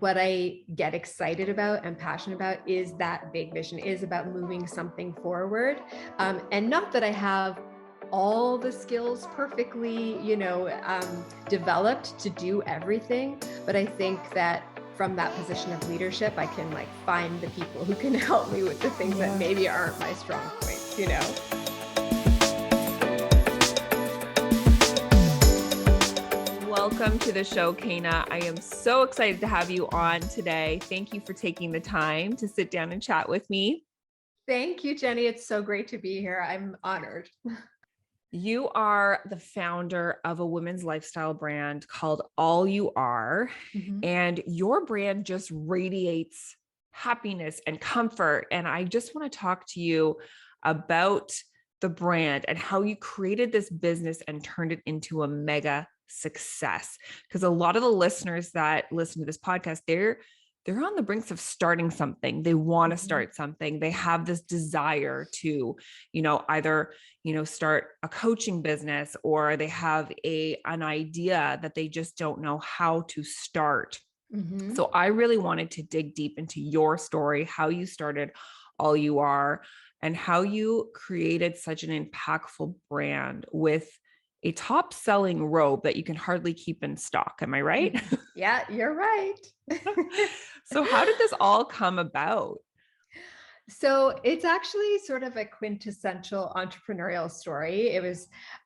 what I get excited about and passionate about is that big vision, is about moving something forward. And not that I have all the skills perfectly, developed to do everything, but I think that from that position of leadership, I can like find the people who can help me with the things that maybe aren't my strong points. Welcome to the show, Kena. I am so excited to have you on today. Thank you for taking the time to sit down and chat with me. Thank you, Jenny. It's so great to be here. I'm honored. You are the founder of a women's lifestyle brand called All You Are, and your brand just radiates happiness and comfort. And I just want to talk to you about the brand and how you created this business and turned it into a mega success. Because a lot of the listeners that listen to this podcast, they're on the brinks of starting something. They want to start something. They have this desire to, either, start a coaching business, or they have an idea that they just don't know how to start. So I really wanted to dig deep into your story, how you started All You Are, and how you created such an impactful brand with a top-selling robe that you can hardly keep in stock. Am I right? Yeah, you're right. So how did this all come about? So it's actually sort of a quintessential entrepreneurial story.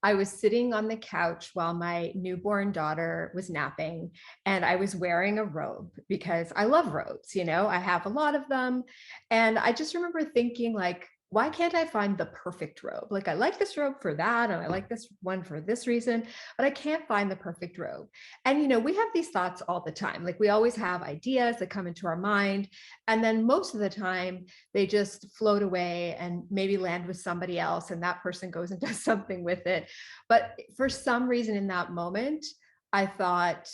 I was sitting on the couch while my newborn daughter was napping, and I was wearing a robe because I love robes, I have a lot of them. And I just remember thinking like, why can't I find the perfect robe? Like I like this robe for that, and I like this one for this reason, but I can't find the perfect robe. And, we have these thoughts all the time. Like we always have ideas that come into our mind. And then most of the time they just float away and maybe land with somebody else, and that person goes and does something with it. But for some reason in that moment, I thought,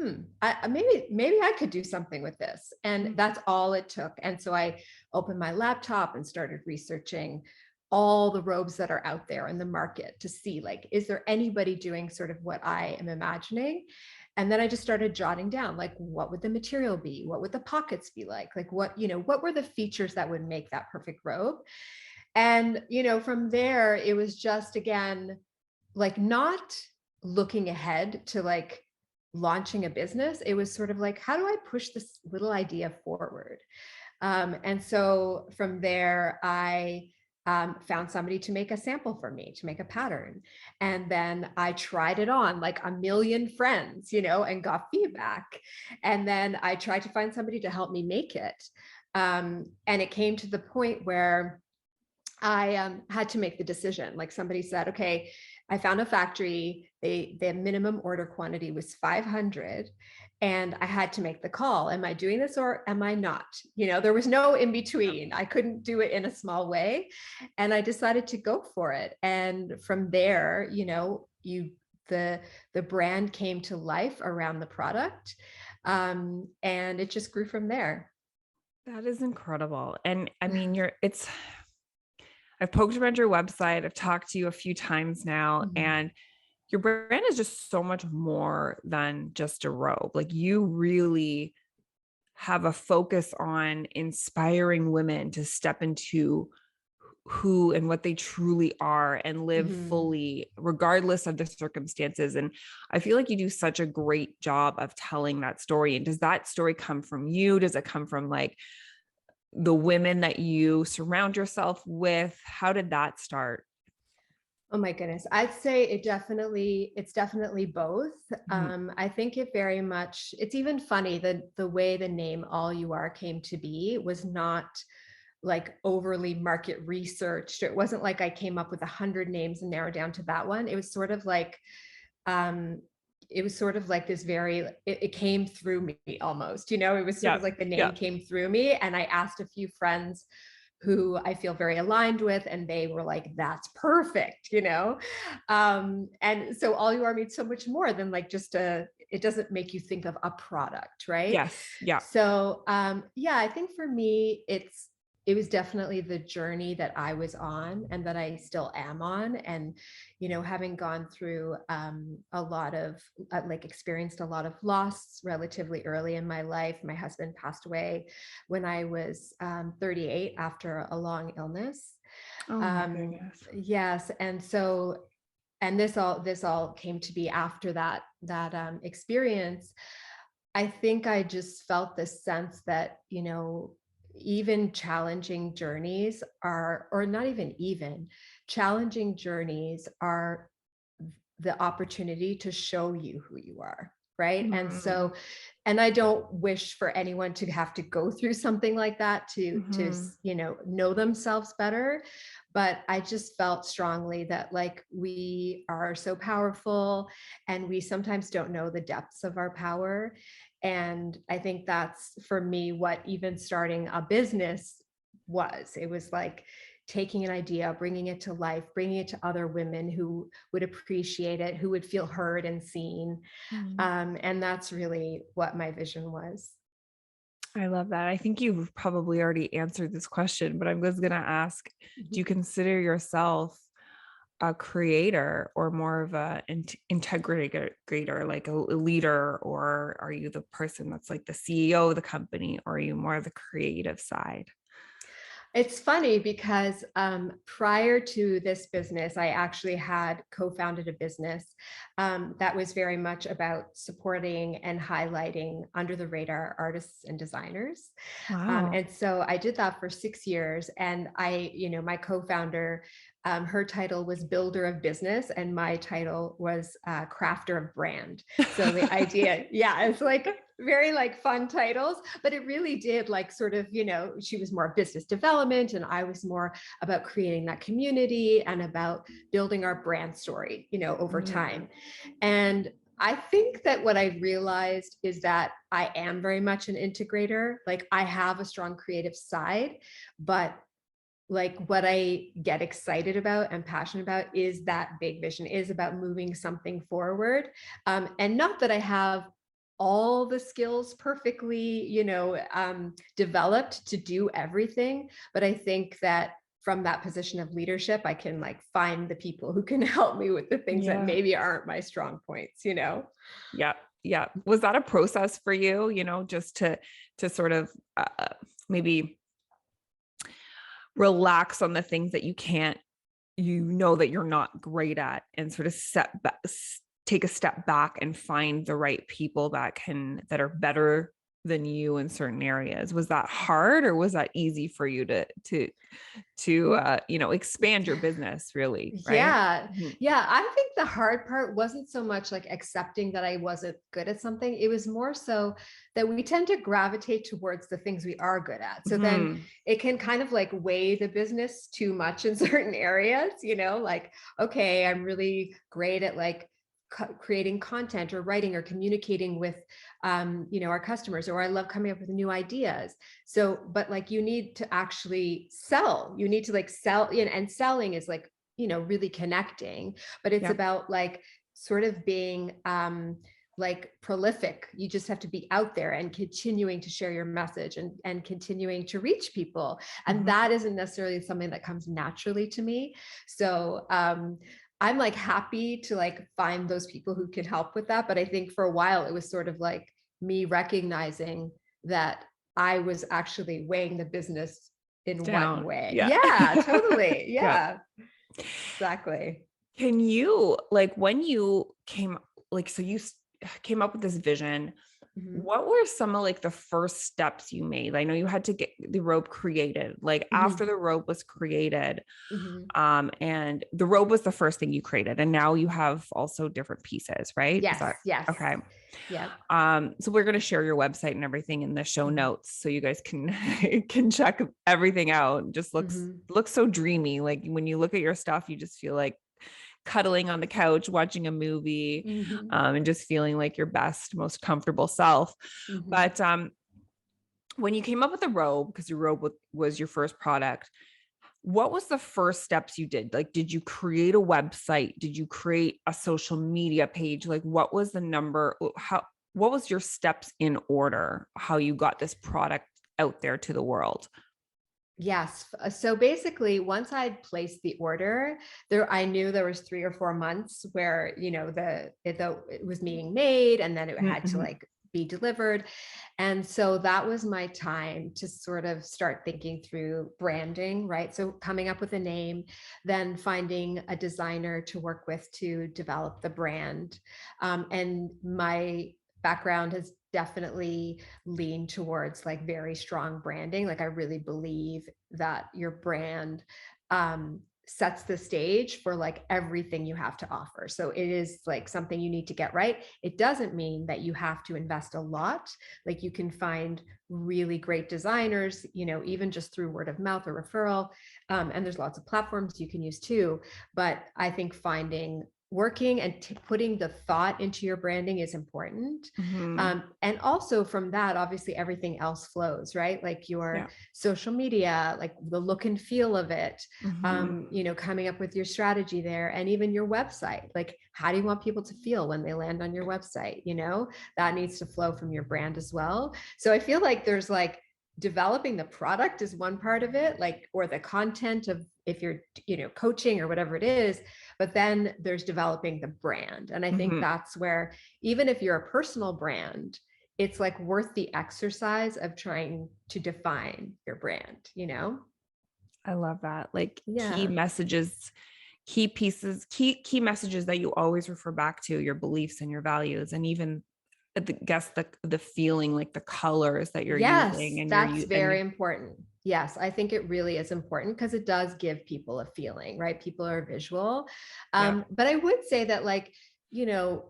maybe I could do something with this. And that's all it took. And so I opened my laptop and started researching all the robes that are out there in the market to see, like, is there anybody doing sort of what I am imagining? And then I just started jotting down, like, what would the material be? What would the pockets be like? Like what were the features that would make that perfect robe? And, from there, it was just, again, like not looking ahead to like launching a business. It was sort of like, how do I push this little idea forward? And so from there, I found somebody to make a sample for me, to make a pattern. And then I tried it on like a million friends, and got feedback. And then I tried to find somebody to help me make it. And it came to the point where I had to make the decision. Like somebody said, okay, I found a factory, the minimum order quantity was 500. And I had to make the call. Am I doing this or am I not? There was no in between. I couldn't do it in a small way. And I decided to go for it. And from there, the brand came to life around the product. And it just grew from there. That is incredible. And I mean, I've poked around your website. I've talked to you a few times now, and your brand is just so much more than just a robe. Like you really have a focus on inspiring women to step into who and what they truly are and live fully, regardless of the circumstances. And I feel like you do such a great job of telling that story. And does that story come from you? Does it come from like the women that you surround yourself with? How did that start? Oh my goodness. I'd say it's definitely both. I think it's even funny that the way the name All You Are came to be was not like overly market researched. It wasn't like I came up with 100 names and narrowed down to that one. It was sort of like, this it came through me almost, it was sort of like the name came through me. And I asked a few friends who I feel very aligned with, and they were like, that's perfect, and so All You Are means so much more than like it doesn't make you think of a product, right? Yes. Yeah. So I think for me, it was definitely the journey that I was on and that I still am on. And, having gone through a lot of experienced a lot of loss relatively early in my life. My husband passed away when I was 38 after a long illness. Oh my goodness. Yes. And so, and this all came to be after that experience. I think I just felt this sense that, even challenging journeys are, or not even challenging journeys are the opportunity to show you who you are. Right. And so, and I don't wish for anyone to have to go through something like that to know themselves better. But I just felt strongly that we are so powerful and we sometimes don't know the depths of our power. And I think that's, for me, what even starting a business was. It was like taking an idea, bringing it to life, bringing it to other women who would appreciate it, who would feel heard and seen. And that's really what my vision was. I love that. I think you've probably already answered this question, but I was going to ask, do you consider yourself a creator or more of a integrator, like a leader, or are you the person that's like the CEO of the company, or are you more of the creative side? It's funny because prior to this business, I actually had co-founded a business that was very much about supporting and highlighting under the radar artists and designers. Wow. And so I did that for 6 years. And my co-founder, her title was builder of business and my title was crafter of brand. So the idea, it's very fun titles, but it really did sort of, she was more business development and I was more about creating that community and about building our brand story, over time. And I think that what I realized is that I am very much an integrator. I have a strong creative side, but what I get excited about and passionate about is that big vision, is about moving something forward. And not that I have all the skills perfectly, developed to do everything, but I think that from that position of leadership, I can find the people who can help me with the things that maybe aren't my strong points, Yeah. Yeah. Was that a process for you, just to sort of maybe relax on the things that you can't, that you're not great at, and sort of take a step back and find the right people that are better than you in certain areas? Was that hard, or was that easy for you to expand your business, really? Right? Yeah, I think the hard part wasn't so much accepting that I wasn't good at something. It was more so that we tend to gravitate towards the things we are good at. So then it can kind of weigh the business too much in certain areas, okay, I'm really great at creating content or writing or communicating with our customers, or I love coming up with new ideas. So but you need to actually sell, you need to sell, and selling is really connecting, but it's about sort of being prolific. You just have to be out there and continuing to share your message and continuing to reach people, and that isn't necessarily something that comes naturally to me. So I'm happy to find those people who can help with that. But I think for a while it was sort of me recognizing that I was actually weighing the business in one way. Yeah, totally. Yeah, exactly. Can you, when you came, so you came up with this vision, what were some of the first steps you made? I know you had to get the robe created, after the robe was created, and the robe was the first thing you created, and now you have also different pieces, right? Yes. Yes. Okay. Yeah. So we're going to share your website and everything in the show notes, so you guys can check everything out. It just looks so dreamy. When you look at your stuff, you just feel like cuddling on the couch, watching a movie, and just feeling like your best, most comfortable self. But when you came up with the robe, because your robe was your first product, what was the first steps you did? Did you create a website? Did you create a social media page? What was the number? What was your steps in order, how you got this product out there to the world? Yes. So basically, once I'd placed the order, I knew there was 3 or 4 months where, it was being made and then it had to Mm-hmm. like be delivered. And so that was my time to sort of start thinking through branding, right? So coming up with a name, then finding a designer to work with to develop the brand. And my background has definitely lean towards like very strong branding. Like I really believe that your brand sets the stage for like everything you have to offer. So it is like something you need to get right. It doesn't mean that you have to invest a lot. Like you can find really great designers, even just through word of mouth or referral. And there's lots of platforms you can use too. But I think working and putting the thought into your branding is important. Mm-hmm. And also from that, obviously everything else flows, right? Like your Yeah. social media, like the look and feel of it, Mm-hmm. coming up with your strategy there, and even your website. Like, how do you want people to feel when they land on your website? That needs to flow from your brand as well. So I feel like there's like developing the product is one part of it, like, or the content of if you're, coaching or whatever it is, but then there's developing the brand. And I think Mm-hmm. that's where, even if you're a personal brand, it's like worth the exercise of trying to define your brand. I love that. Like key Yeah. messages, key pieces, key messages that you always refer back to, your beliefs and your values, and even the feeling, like the colors that you're using Yes, and that's very important. Yes, I think it really is important because it does give people a feeling, right? People are visual. yeah. But I would say that, like,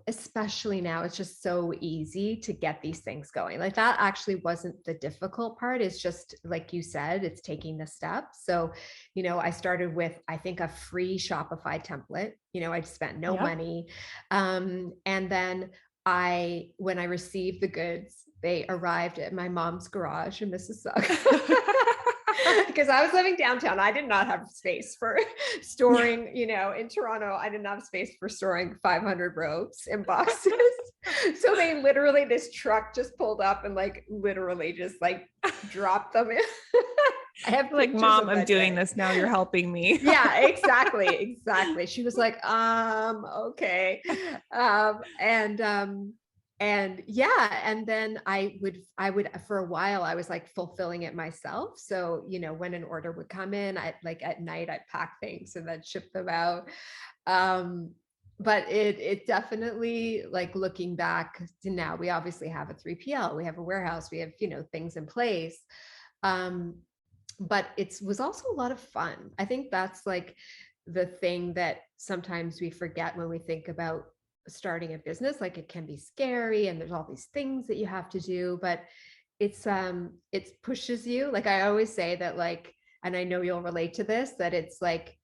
especially now, it's just so easy to get these things going. Like, that actually wasn't the difficult part. It's just, like you said, it's taking the steps. So, I started with, I think, a free Shopify template. I'd spent no Yep. money. And then when I received the goods, they arrived at my mom's garage in Mississauga. Because I was living downtown. I did not have space for storing, in Toronto, I didn't have space for storing 500 robes in boxes. So this truck just pulled up and like literally just like dropped them in. I have Like, pictures Mom, of I'm that doing day. this now. You're helping me. Yeah, exactly. She was like, okay. And yeah, and then I would for a while, I was like fulfilling it myself. So, when an order would come in, I like at night I'd pack things and then ship them out. Um, but it definitely, like, looking back to now, we obviously have a 3PL, we have a warehouse, we have, things in place. Um, but it was also a lot of fun. I think that's like the thing that sometimes we forget when we think about starting a business. Like, it can be scary and there's all these things that you have to do, but it pushes you. Like, I always say that, like, and I know you'll relate to this, that it's like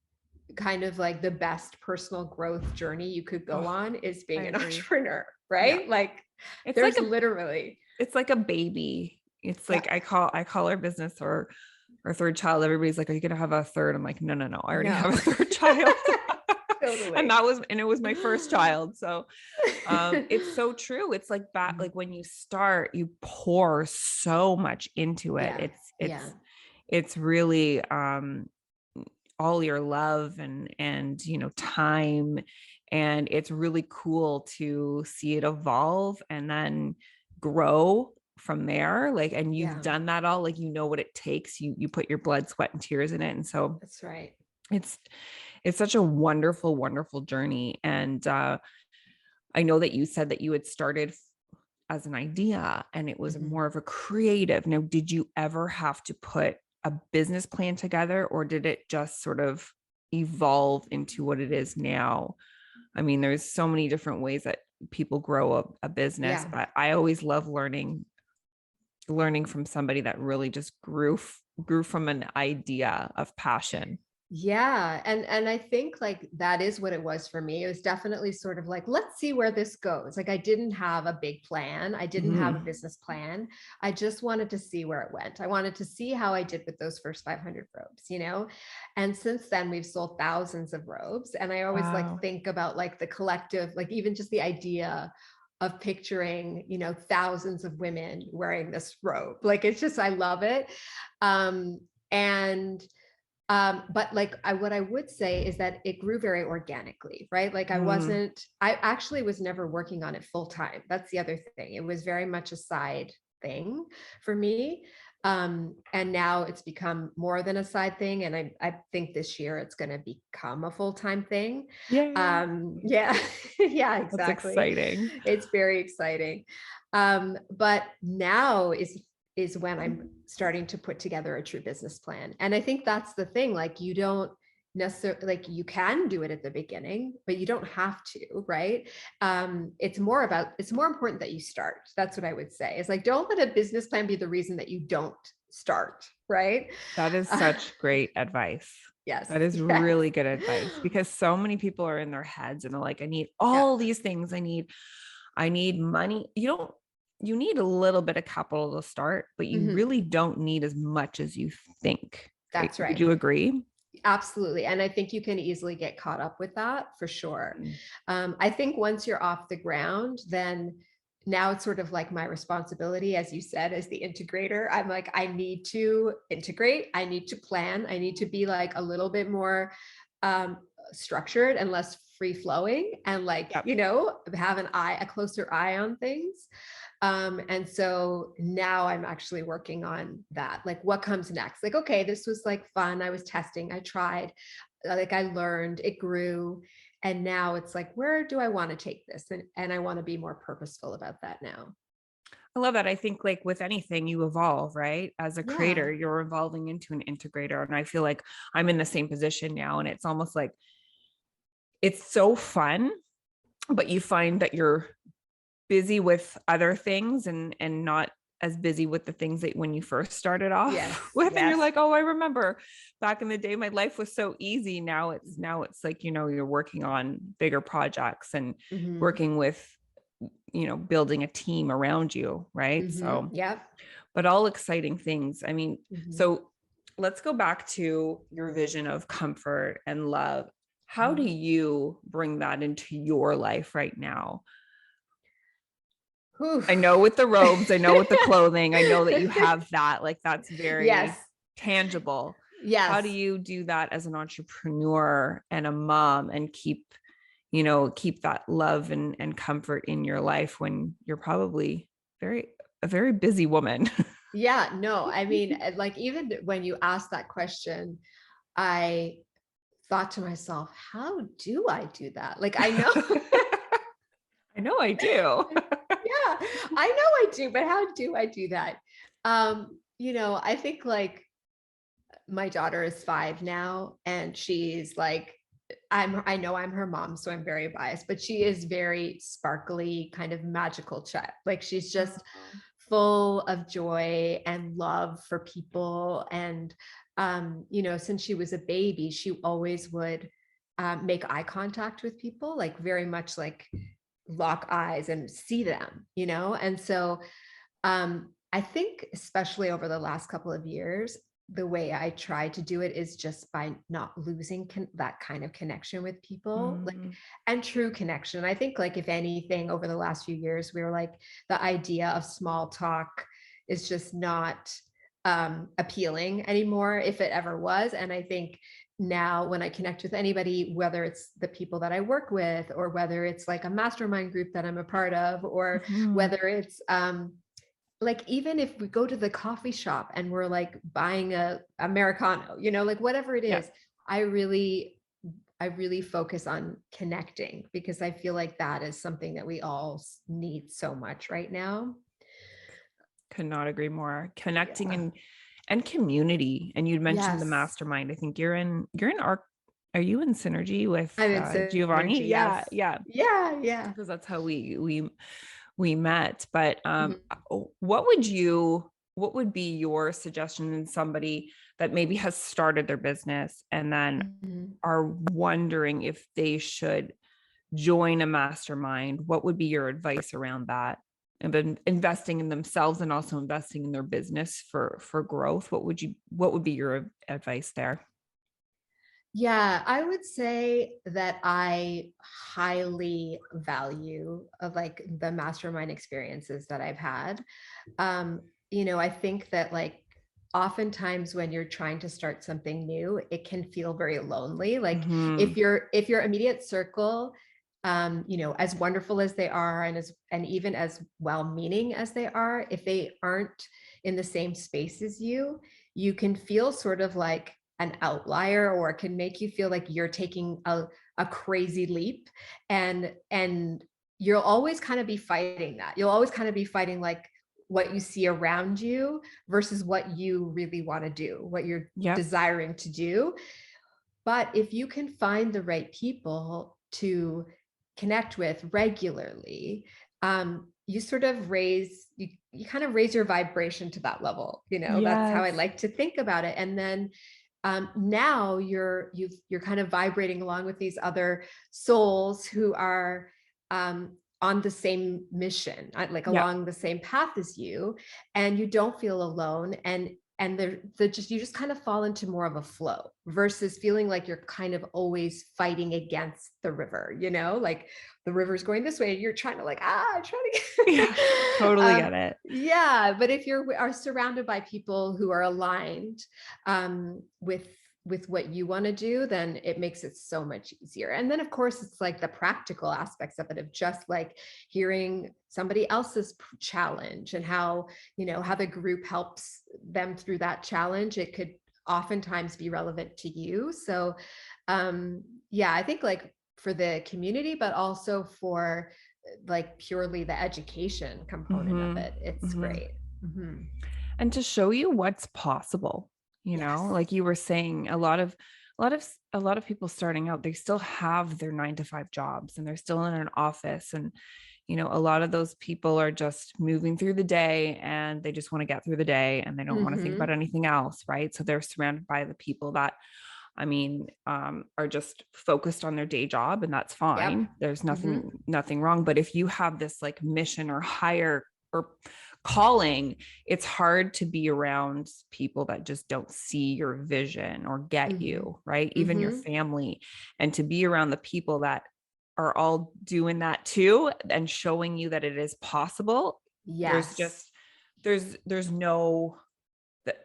kind of like the best personal growth journey you could go Oh, on is I being an agree. entrepreneur, Yeah. right? Like, It's like there's literally, it's like a baby. It's yeah, like I call our business our third child. Everybody's like, "Are you gonna have a third?" I'm like, no, no, no. I already have no. a third child. And Totally. it was my first child. So it's so true. It's like that, like when you start, you pour so much into it. Yeah. It's Yeah. it's really all your love and time, and it's really cool to see it evolve and then grow from there. Like, and you've Yeah. done that all, like, what it takes. You put your blood, sweat, and tears in it. And so That's right. it's it's such a wonderful, wonderful journey. And I know that you said that you had started as an idea and it was Mhm. more of a creative. Now, did you ever have to put a business plan together, or did it just sort of evolve into what it is now? I mean, there's so many different ways that people grow a business, Yeah. but I always love learning from somebody that really just grew from an idea of passion. Yeah. And I think like that is what it was for me. It was definitely sort of like, let's see where this goes. Like, I didn't have a big plan. I didn't have a Mhm. business plan. I just wanted to see where it went. I wanted to see how I did with those first 500 robes. And since then we've sold thousands of robes. And I always like Wow. think about like the collective, like even just the idea of picturing, thousands of women wearing this robe. Like, it's just, I love it. And but like what I would say is that it grew very organically, right? Like I actually was never working on it full time. That's the other thing. It was very much a side thing for me. And now it's become more than a side thing. And I think this year it's going to become a full-time thing. Yeah. Yeah, yeah, That's exactly. exciting. It's very exciting. But now is when I'm starting to put together a true business plan. And I think that's the thing. Like you don't necessarily, like you can do it at the beginning, but you don't have to, right? It's more important that you start. That's what I would say. It's like, don't let a business plan be the reason that you don't start, right? That is such great advice. Yes. That is Yes. really good advice, because so many people are in their heads and they're like, I need Yeah. all these things. I need money. You need a little bit of capital to start, but you really don't need as much as you think. That's right. Would you agree? Absolutely. And I think you can easily get caught up with that for sure. I think once you're off the ground, then now it's sort of like my responsibility, as you said, as the integrator. I'm like, I need to integrate, I need to plan, I need to be like a little bit more structured and less free flowing, and like, Yep. have a closer eye on things. And so now I'm actually working on that. Like, what comes next? Like, okay, this was like fun. I was testing, I tried, like I learned, it grew. And now it's like, where do I want to take this? And I want to be more purposeful about that now. I love that. I think like with anything you evolve, right? As a Yeah. creator, you're evolving into an integrator. And I feel like I'm in the same position now. And it's almost like it's so fun, but you find that you're busy with other things and not as busy with the things that when you first started off Yes. with, and you're Yes. like, oh, I remember back in the day my life was so easy. Now it's like, you're working on bigger projects and working with, building a team around you, right? So Yep. but all exciting things. I mean, Mhm. so let's go back to your vision of comfort and love. How do you bring that into your life right now? I know with the robes, I know with the clothing, I know that you have that, like that's very Yes. tangible. How do Yes. you do that as an entrepreneur and a mom and keep that love and comfort in your life when you're probably a very busy woman? Yeah, no, I mean, like even when you asked that question, I thought to myself, how do I do that? Like, I know, I know I do. yeah, I know I do, but how do I do that? I think like my daughter is 5 now, and she's like, I know I'm her mom, so I'm very biased, but she is very sparkly, kind of magical child. Like she's just full of joy and love for people. And since she was a baby, she always would make eye contact with people, like very much like lock eyes and see them, and so I think especially over the last couple of years, the way I try to do it is just by not losing that kind of connection with people, like, and true connection. I think like if anything over the last few years, we were like, the idea of small talk is just not appealing anymore, if it ever was. And I think now when I connect with anybody, whether it's the people that I work with, or whether it's like a mastermind group that I'm a part of, or whether it's like even if we go to the coffee shop and we're like buying a Americano, like whatever it Yeah. is, I really focus on connecting, because I feel like that is something that we all need so much right now. Could not agree more. Connecting Yeah. and community. And you'd mentioned the Yes. mastermind. I think are you in synergy with I'm in Giovanni? synergy. Yeah, Yes. yeah. Yeah. Yeah. Because that's how we met. But Mhm. what would be your suggestion in somebody that maybe has started their business and then Mhm. are wondering if they should join a mastermind? What would be your advice around that? And then investing in themselves and also investing in their business for growth. What would be your advice there? Yeah, I would say that I highly value of like the mastermind experiences that I've had. I think that like oftentimes when you're trying to start something new, it can feel very lonely. Like Mhm. if your immediate circle, you know, as wonderful as they are and even as well-meaning as they are, if they aren't in the same space as you can feel sort of like an outlier, or it can make you feel like you're taking a crazy leap. And you'll always kind of be fighting that. You'll always kind of be fighting like what you see around you versus what you really want to do, what you're Yep. desiring to do. But if you can find the right people to connect with regularly, you sort of you kind of raise your vibration to that level. You know, that's how I Yes. like to think about it. And then now you're kind of vibrating along with these other souls who are on the same mission, like Yep. along the same path as you, and you don't feel alone. And they're just, you just kind of fall into more of a flow versus feeling like you're kind of always fighting against the river, you know, like the river's going this way and you're trying to like, trying to Yeah. get, Totally get it. yeah. But if you are surrounded by people who are aligned with what you want to do, then it makes it so much easier. And then of course it's like the practical aspects of it, of just like hearing somebody else's challenge and how, you know, how the group helps them through that challenge. It could oftentimes be relevant to you. So yeah, I think like for the community, but also for like purely the education component of Mhm. it, it's Mhm. great. Mhm. And to show you what's possible, Yes. like you were saying, a lot of people starting out, they still have their 9 to 5 jobs and they're still in an office. And, a lot of those people are just moving through the day and they just want to get through the day and they don't want to think about Mhm. anything else. Right. So they're surrounded by the people that, are just focused on their day job, and that's Yep. fine. There's Mhm. nothing wrong. But if you have this like mission or higher or calling, it's hard to be around people that just don't see your vision or get Mhm. you, right? Even your Mhm. family. And to be around the people that are all doing that too and showing you that it is possible, there's Yes. just there's no that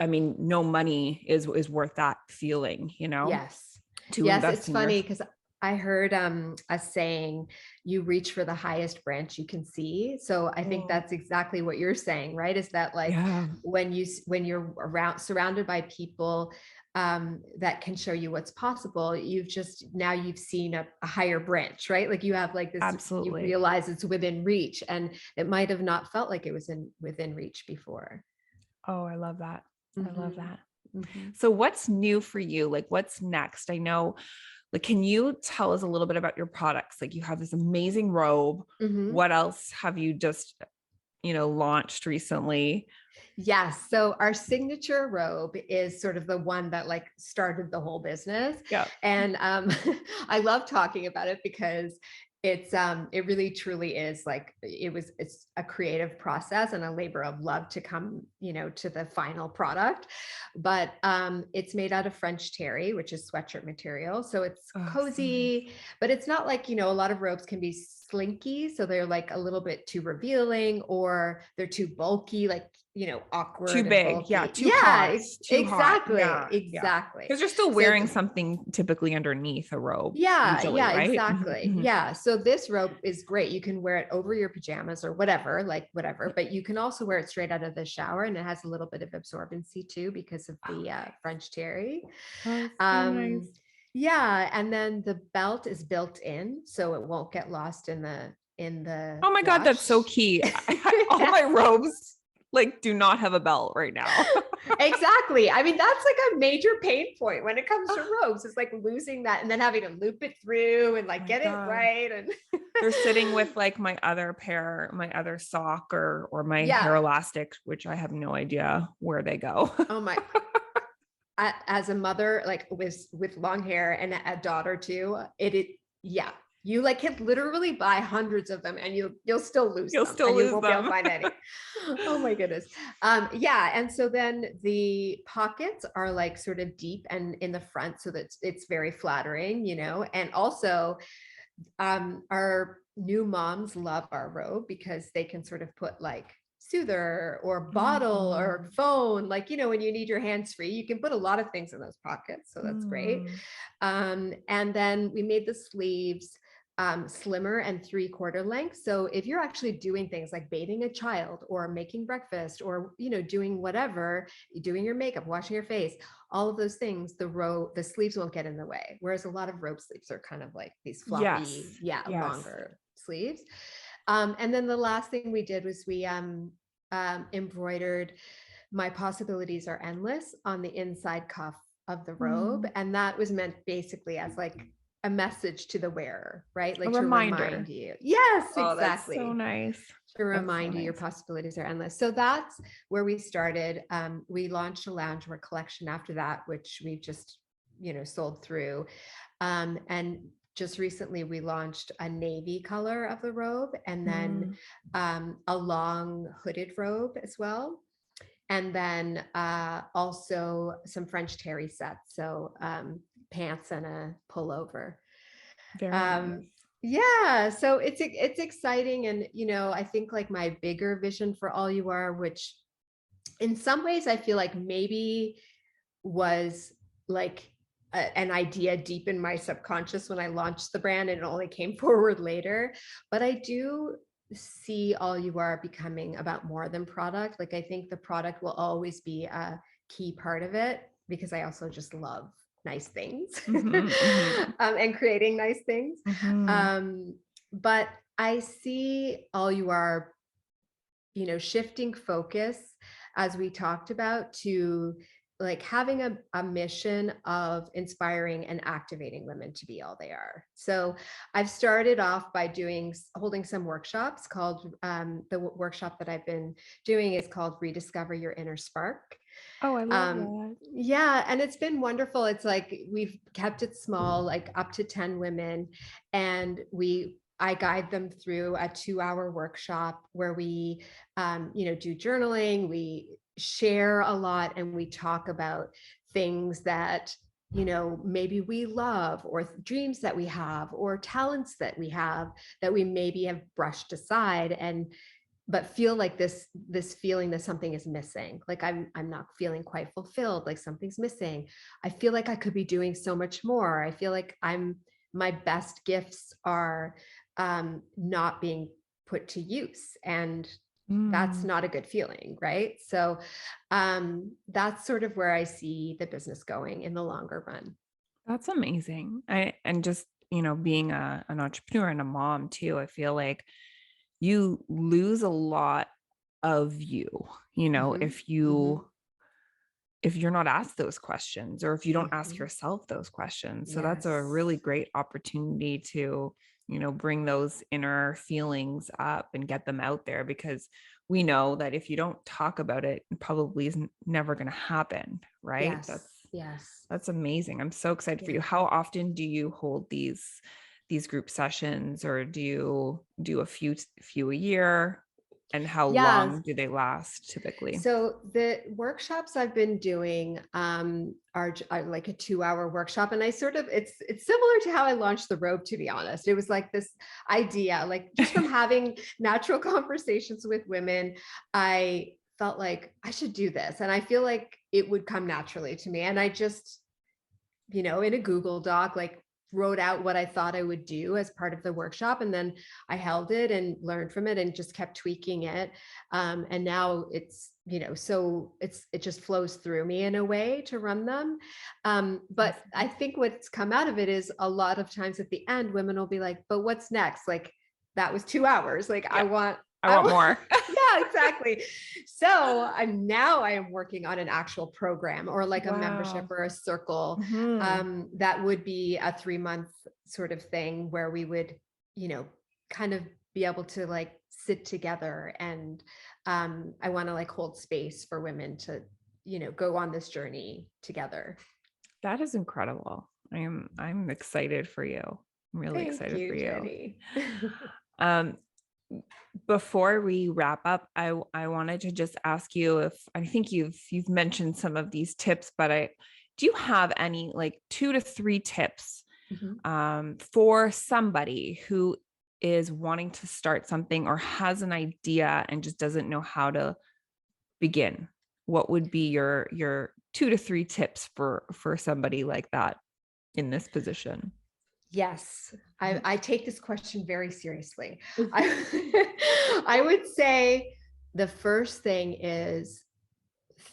no money is worth that feeling, Yes. to Yes, invest it's in your. funny because I heard a saying, you reach for the highest branch you can see. So I think Oh, that's exactly what you're saying, right? Is that like yeah, when you're around surrounded by people that can show you what's possible, you've seen a higher branch, right? Like you have like this, you absolutely. realize it's within reach, and it might have not felt like it was within reach before. Oh, I love that. I love Mhm. that. Mhm. So what's new for you? Like what's next? I know, like, can you tell us a little bit about your products? Like you have this amazing robe. Mhm. What else have you just, launched recently? Yes. So our signature robe is sort of the one that like started the whole business. Yeah. And I love talking about it because it really truly is like it's a creative process and a labor of love to come, you know, to the final product. But it's made out of French terry, which is sweatshirt material. So it's Oh, so nice. cozy, but it's not like, you know, a lot of robes can be slinky. So they're like a little bit too revealing, or they're too bulky, like, you know, Too awkward and big. Yeah. bulky. Too Yeah, hot. Too hot. exactly. Yeah. Yeah. Exactly. Because you're still So wearing something typically underneath a robe, yeah, usually, yeah, right? Mhm, exactly. mhm. Yeah. So this robe is great. You can wear it over your pajamas or whatever, like whatever, but you can also wear it straight out of the shower, and it has a little bit of absorbency too because of Oh, the nice. French terry. Oh, so nice. Um, yeah, and then the belt is built in, so it won't get lost in the Oh my God, that's so wash. key. All my robes like do not have a belt right now. Exactly. I mean, that's like a major pain point when it comes to robes. It's like losing that and then having to loop it through and Oh like my get it God. right. And They're sitting with like my other sock or my hair yeah. elastic, which I have no idea where they go. Oh my. As a mother, like with long hair and a daughter too, yeah. You like can literally buy hundreds of them and you'll still lose You'll them still and you lose won't be able to them. find any. Oh my goodness. Yeah. And so then the pockets are like sort of deep and in the front so that it's very flattering, you know. And also our new moms love our robe because they can sort of put like soother or bottle or phone, like, when you need your hands free, you can put a lot of things in those pockets. So that's great. And then we made the sleeves slimmer and 3/4 length. So if you're actually doing things like bathing a child or making breakfast or, doing whatever, doing your makeup, washing your face, all of those things, the sleeves won't get in the way. Whereas a lot of robe sleeves are kind of like these floppy, Yes. longer sleeves. And then the last thing we did was we embroidered "My possibilities are endless" on the inside cuff of the robe. And that was meant basically as like a message to the wearer, right? Like to remind you. Yes, Oh, exactly. that's so nice. To remind you your possibilities are endless. So that's where we started. We launched a loungewear collection after that, which we've just, sold through. And just recently we launched a navy color of the robe, and then a long hooded robe as well. And then also some French terry sets. So pants and a pullover. Very nice. Yeah, so it's exciting. And I think like my bigger vision for All You Are, which in some ways I feel like maybe was like an idea deep in my subconscious when I launched the brand, and it only came forward later. But I do see All You Are becoming about more than product. Like I think the product will always be a key part of it, because I also just love nice things and creating nice things. But I see All You Are, shifting focus, as we talked about, to like having a mission of inspiring and activating women to be all they are. So I've started off by holding some workshops called, the workshop that I've been doing is called Rediscover Your Inner Spark. Oh, I love that. Yeah. And it's been wonderful. It's like, we've kept it small, like up to 10 women. And I guide them through a 2-hour workshop where we, do journaling, we share a lot, and we talk about things that, maybe we love, or dreams that we have, or talents that we have that we maybe have brushed aside, but feel like this feeling that something is missing. Like I'm not feeling quite fulfilled, like something's missing. I feel like I could be doing so much more. I feel like my best gifts are not being put to use, and that's not a good feeling, right? So that's sort of where I see the business going in the longer run. That's amazing. And just, being an entrepreneur and a mom too, I feel like you lose a lot of you, if you're not asked those questions, or if you don't ask yourself those questions. So that's a really great opportunity to, bring those inner feelings up and get them out there, because we know that if you don't talk about it, it probably is never going to happen. Right. That's amazing. I'm so excited for you. How often do you hold these group sessions, or do you do a few a year? And how long do they last typically? So the workshops I've been doing are like a 2-hour workshop. And I sort of, it's similar to how I launched the Robe, to be honest. It was like this idea, like just from having natural conversations with women, I felt like I should do this. And I feel like it would come naturally to me. And I just, in a Google Doc, like wrote out what I thought I would do as part of the workshop. And then I held it and learned from it and just kept tweaking it. And now it's, so it just flows through me in a way to run them. But I think what's come out of it is a lot of times at the end, women will be like, but what's next? Like, that was 2 hours. Like, I want more. Yeah, exactly. So I am working on an actual program, or like a membership or a circle that would be a 3-month sort of thing, where we would, kind of be able to like sit together. And I want to like hold space for women to, go on this journey together. That is incredible. I'm excited for you. I'm really excited for you. Jenny. Before we wrap up, I wanted to just ask you, if I think you've mentioned some of these tips, but do you have any like 2 to 3 tips for somebody who is wanting to start something or has an idea and just doesn't know how to begin, what would be your 2 to 3 tips for somebody like that in this position? Yes, I take this question very seriously. I would say the first thing is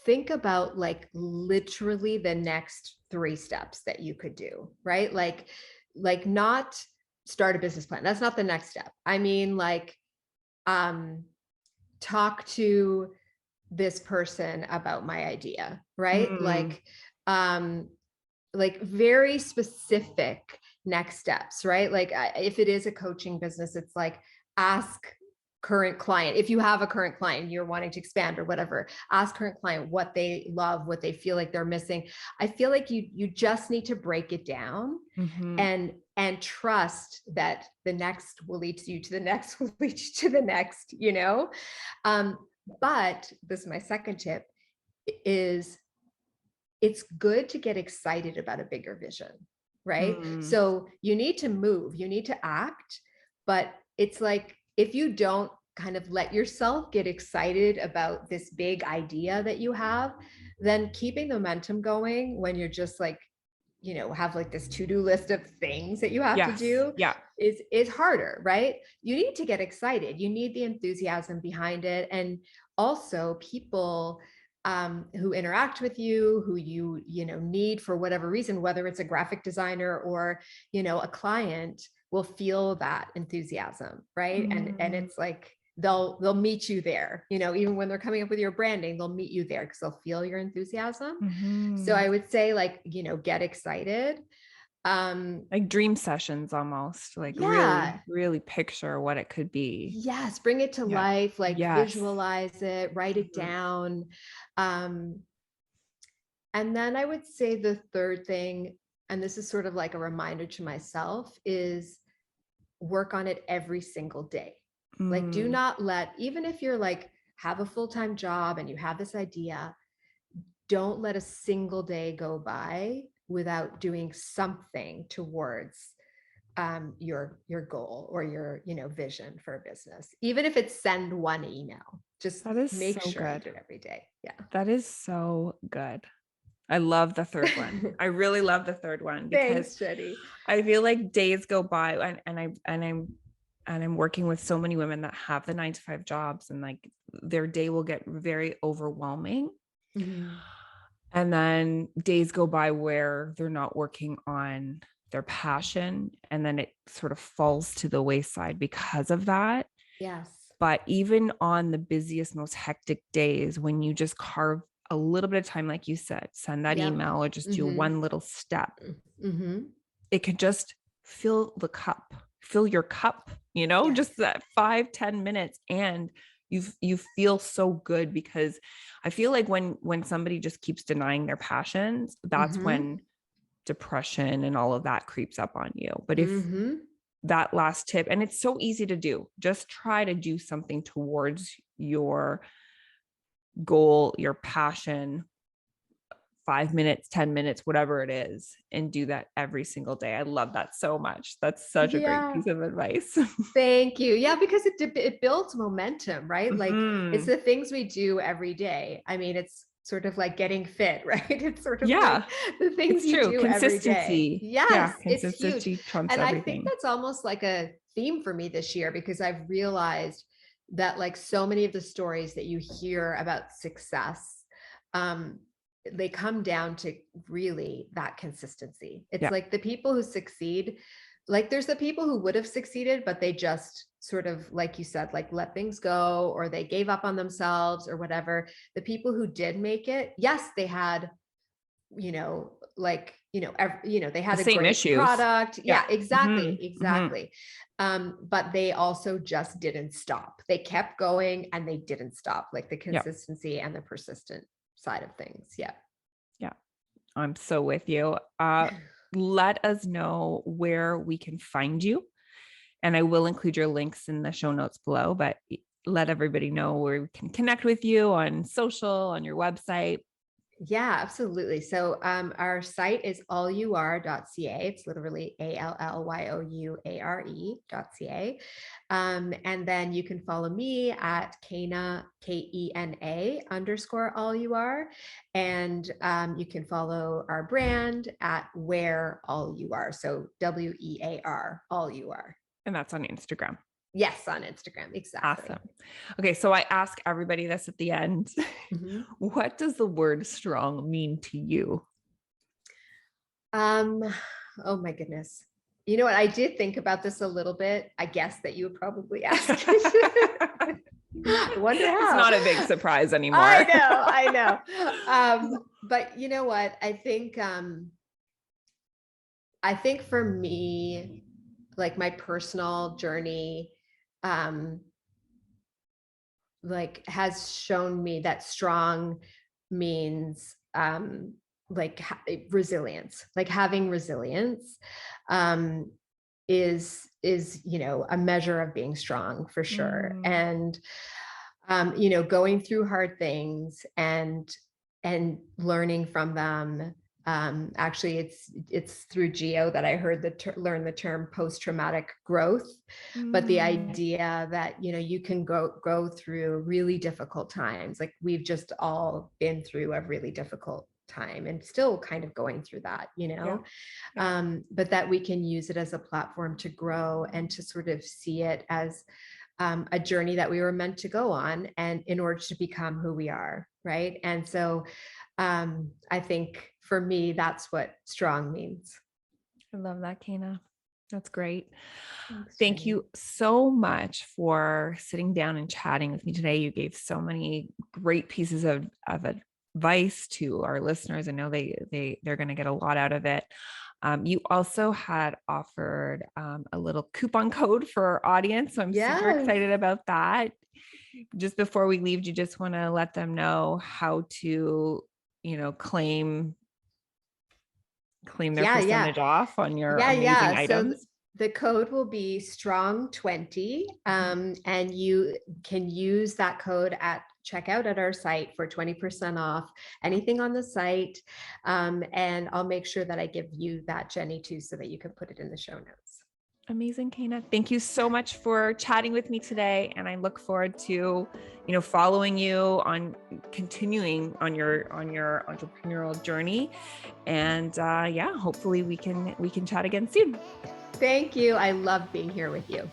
think about like literally the next 3 steps that you could do, right? Like not start a business plan. That's not the next step. I mean, like, talk to this person about my idea, right? Like very specific next steps, right? Like if it is a coaching business, it's like ask current client. If you have a current client, you're wanting to expand or whatever, ask current client what they love, what they feel like they're missing. I feel like you just need to break it down and trust that the next will lead you to the next, will lead you to the next, you know? But this is my second tip is it's good to get excited about a bigger vision, right? So you need to move, you need to act, but it's like, if you don't kind of let yourself get excited about this big idea that you have, then keeping the momentum going when you're just like, you know, have like this to-do list of things that you have to do is harder, right? You need to get excited. You need the enthusiasm behind it. And also people who interact with you, who you know, need for whatever reason, whether it's a graphic designer or, you know, a client, will feel that enthusiasm, right? And it's like they'll meet you there, you know, even when they're coming up with your branding, they'll meet you there because they'll feel your enthusiasm. So I would say, like, you know, get excited. Like dream sessions almost, like really picture what it could be. Yes, bring it to life, like visualize it, write it down. And then I would say the third thing, and this is sort of like a reminder to myself, is work on it every single day. Like, do not let, even if you're like, have a full-time job and you have this idea, don't let a single day go by without doing something towards your goal or your, you know, vision for a business. Even if it's send one email, just make sure you do it every day. Yeah. That is so good. I love the third one. I really love the third one because Thanks, Jenny. I feel like days go by and I'm working with so many women that have the 9-to-5 jobs, and like their day will get very overwhelming. And then days go by where they're not working on their passion, and then it sort of falls to the wayside because of that. Yes. But even on the busiest, most hectic days, when you just carve a little bit of time, like you said, send that email or just do one little step, it could just fill your cup, you know, just that 5-10 minutes. And you feel so good, because I feel like when somebody just keeps denying their passions, that's when depression and all of that creeps up on you. But if that last tip, and it's so easy to do, just try to do something towards your goal, your passion, 5 minutes, 10 minutes, whatever it is, and do that every single day. I love that so much. That's such a great piece of advice. Thank you. Yeah, because it builds momentum, right? Like it's the things we do every day. I mean, it's sort of like getting fit, right? It's sort of like the things you do every day. Yes, it's huge. Trumps and everything. I think that's almost like a theme for me this year, because I've realized that like so many of the stories that you hear about success, they come down to really that consistency. It's like the people who succeed, like there's the people who would have succeeded, but they just sort of, like you said, like let things go, or they gave up on themselves or whatever. The people who did make it, yes, they had, you know, like, you know, they had the a great issues. Product. Yeah, exactly. But they also just didn't stop. They kept going and they didn't stop, like the consistency and the persistent side of things. Yeah. I'm so with you. Let us know where we can find you. And I will include your links in the show notes below, but let everybody know where we can connect with you on social, on your website. Yeah, absolutely. So our site is allyouare.ca. It's literally ALLYOUARE.ca. And then you can follow me at Kena, KENA _allyouare. And you can follow our brand at Where All You Are. So WEAR, All You Are. And that's on Instagram. Yes, on Instagram. Exactly. Awesome. Okay. So I ask everybody this at the end. Mm-hmm. What does the word strong mean to you? Oh my goodness. You know what? I did think about this a little bit. I guess that you would probably ask. I wonder how. It's not a big surprise anymore. I know. But you know what? I think for me, like my personal journey, like has shown me that strong means like resilience, like having resilience is a measure of being strong for sure. And going through hard things and learning from them. Actually, it's through Geo that I heard learn the term post-traumatic growth, but the idea that you can go through really difficult times, like we've just all been through a really difficult time and still kind of going through that, but that we can use it as a platform to grow and to sort of see it as a journey that we were meant to go on, and in order to become who we are, right? And so I think for me, that's what strong means. I love that, Kena. That's great. Thanks, Thank Jenny. you so much for sitting down and chatting with me today. You gave so many great pieces of advice to our listeners. I know they're going to get a lot out of it. You also had offered a little coupon code for our audience. So I'm super excited about that. Just before we leave, do you just want to let them know how to, claim their percentage off on your amazing items? So the code will be strong20, and you can use that code at checkout at our site for 20% off anything on the site. And I'll make sure that I give you that, Jenny, too, so that you can put it in the show notes. Amazing, Kena. Thank you so much for chatting with me today. And I look forward to, following you on continuing on your entrepreneurial journey. And hopefully we can chat again soon. Thank you. I love being here with you.